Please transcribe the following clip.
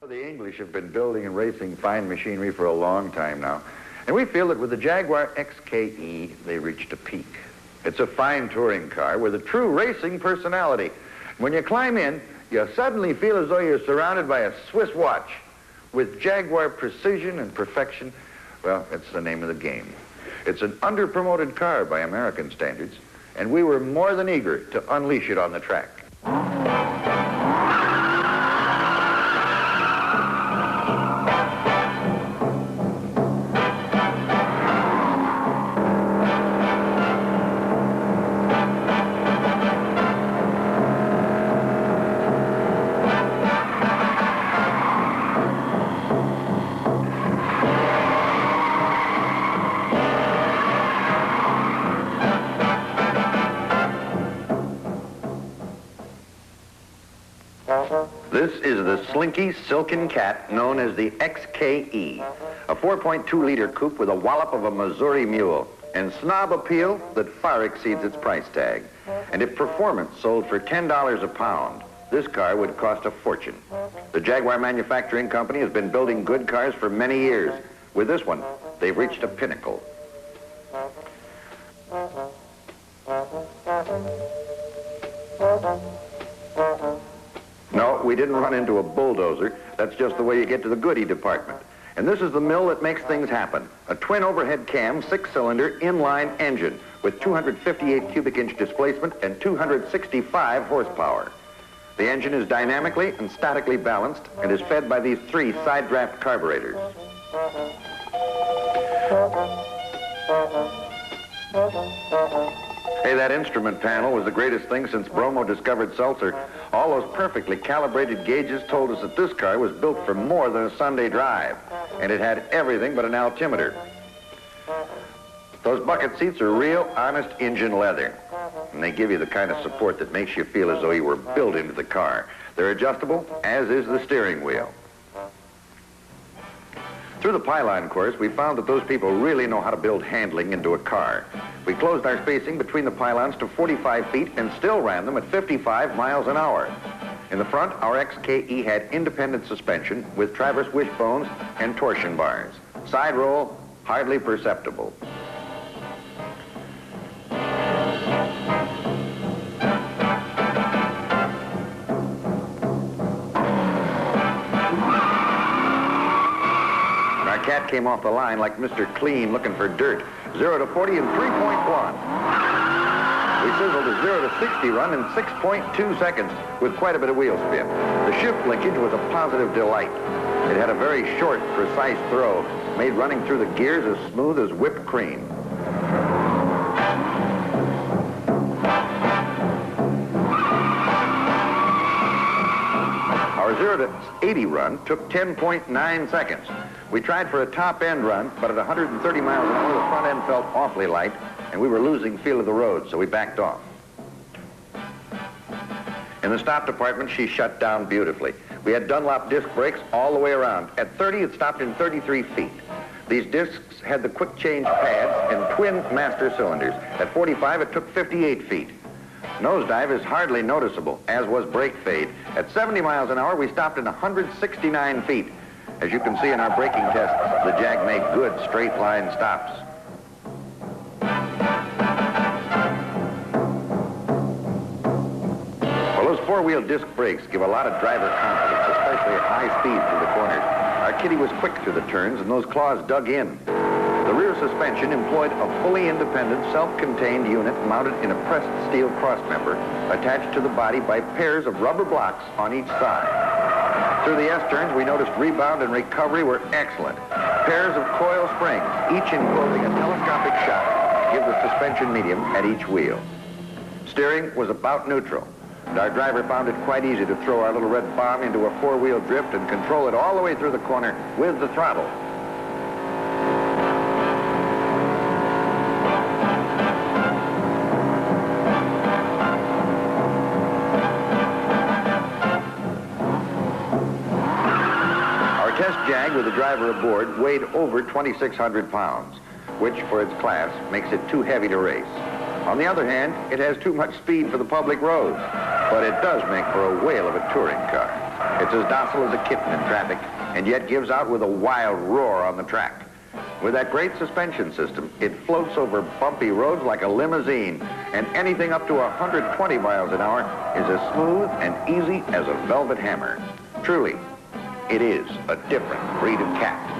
The English have been building and racing fine machinery for a long time now, and we feel that with the Jaguar XKE, they reached a peak. It's a fine touring car with a true racing personality. When you climb in, you suddenly feel as though you're surrounded by a Swiss watch. With Jaguar precision and perfection, well, it's the name of the game. It's an under-promoted car by American standards, and we were more than eager to unleash it on the track. This is the slinky, silken cat known as the XKE, a 4.2-liter coupe with a wallop of a Missouri mule and snob appeal that far exceeds its price tag. And if performance sold for $10 a pound, this car would cost a fortune. The Jaguar Manufacturing Company has been building good cars for many years. With this one, they've reached a pinnacle. No, we didn't run into a bulldozer. That's just the way you get to the goodie department. And this is the mill that makes things happen. A twin overhead cam, 6-cylinder, inline engine with 258 cubic inch displacement and 265 horsepower. The engine is dynamically and statically balanced and is fed by these 3 side draft carburetors. Hey, that instrument panel was the greatest thing since Bromo discovered seltzer. All those perfectly calibrated gauges told us that this car was built for more than a Sunday drive, and it had everything but an altimeter. Those bucket seats are real, honest engine leather, and they give you the kind of support that makes you feel as though you were built into the car. They're adjustable, as is the steering wheel. Through the pylon course, we found that those people really know how to build handling into a car. We closed our spacing between the pylons to 45 feet and still ran them at 55 miles an hour. In the front, our XKE had independent suspension with traverse wishbones and torsion bars. Side roll, hardly perceptible. Cat came off the line like Mr. Clean looking for dirt. 0 to 40 in 3.1. We sizzled a 0 to 60 run in 6.2 seconds with quite a bit of wheel spin. The shift linkage was a positive delight. It had a very short, precise throw, made running through the gears as smooth as whipped cream. Our 0 to 80 run took 10.9 seconds. We tried for a top-end run, but at 130 miles an hour, the front end felt awfully light, and we were losing feel of the road, so we backed off. In the stop department, she shut down beautifully. We had Dunlop disc brakes all the way around. At 30, it stopped in 33 feet. These discs had the quick change pads and twin master cylinders. At 45, it took 58 feet. Nosedive is hardly noticeable, as was brake fade. At 70 miles an hour, we stopped in 169 feet. As you can see in our braking tests, the Jag made good straight-line stops. Well, those four-wheel disc brakes give a lot of driver confidence, especially at high speed through the corners. Our kitty was quick through the turns, and those claws dug in. The rear suspension employed a fully independent, self-contained unit mounted in a pressed steel crossmember attached to the body by pairs of rubber blocks on each side. Through the S-turns, we noticed rebound and recovery were excellent. Pairs of coil springs, each enclosing a telescopic shock, give the suspension medium at each wheel. Steering was about neutral, and our driver found it quite easy to throw our little red bomb into a four-wheel drift and control it all the way through the corner with the throttle. Test Jag with the driver aboard weighed over 2,600 pounds, which for its class makes it too heavy to race. On the other hand, it has too much speed for the public roads, but it does make for a whale of a touring car. It's as docile as a kitten in traffic, and yet gives out with a wild roar on the track. With that great suspension system, it floats over bumpy roads like a limousine, and anything up to 120 miles an hour is as smooth and easy as a velvet hammer. Truly, it is a different breed of cat.